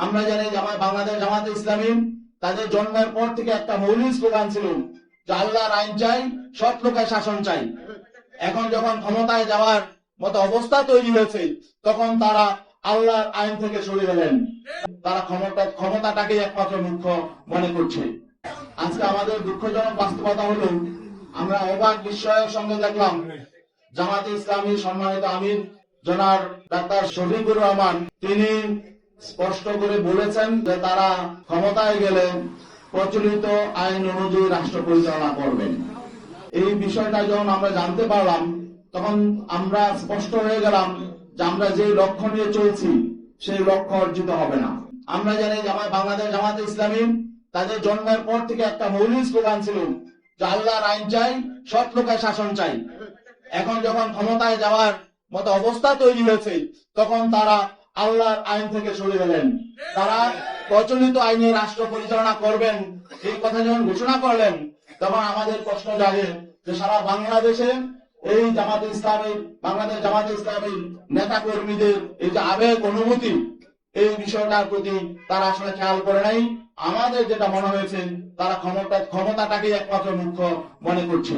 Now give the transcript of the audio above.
আমরা জানি বাংলাদেশ জামাতে ইসলামী তাদের জন্মের পর থেকে একটা মৌলিক স্লোগান ছিল যে আল্লাহর আইন চাই, সৎ লোকের শাসন চাই। এখন যখন ক্ষমতায় যাওয়ার মতো অবস্থা তৈরি হয়েছে, তখন তারা আল্লাহর আইন থেকে সরে গেলেন। তারা ক্ষমতাটাকে একমাত্র মুখ্য মনে করছে। আজকে আমাদের দুঃখজনক বাস্তবতা হলো, আমরা অবাক বিস্ময়ের সঙ্গে দেখলাম জামাতে ইসলামী সম্মানিত আমির জনাব ডাক্তার শফিকুর রহমান তিনি স্পষ্ট করে বলেছেন যে তারা ক্ষমতায় গেলে প্রচলিত আইন অনুযায়ী রাষ্ট্র পরিচালনা করবেন। এই বিষয়টা যখন আমরা জানতে পারলাম, তখন আমরা স্পষ্ট হয়ে গেলাম যে আমরা যে লক্ষ্য নিয়ে চলছি সেই লক্ষ্য অর্জিত হবে না। আমরা জানি বাংলাদেশ জামাতে ইসলামী তাদের জন্মের পর থেকে একটা মৌলিক স্লোগান ছিল যে আল্লাহর আইন চাই, সৎ লোকের শাসন চাই। এখন যখন ক্ষমতায় যাওয়ার মতো অবস্থা তৈরি হয়েছে, তখন তারা আল্লাহর আইন থেকে সরে গেলেন। তারা প্রচলিত আইনে রাষ্ট্র পরিচালনা করবেন এই কথা যখন ঘোষণা করলেন, তখন আমাদের প্রশ্ন জাগে যে সারা বাংলাদেশে এই বাংলাদেশ জামাতে ইসলামী নেতা কর্মীদের এই যে আবেগ অনুভূতি, এই বিষয়টার প্রতি তারা আসলে খেয়াল করে নাই। আমাদের যেটা মনে হয়েছে, তারা ক্ষমতাটাকে একমাত্র মুখ্য মনে করছে।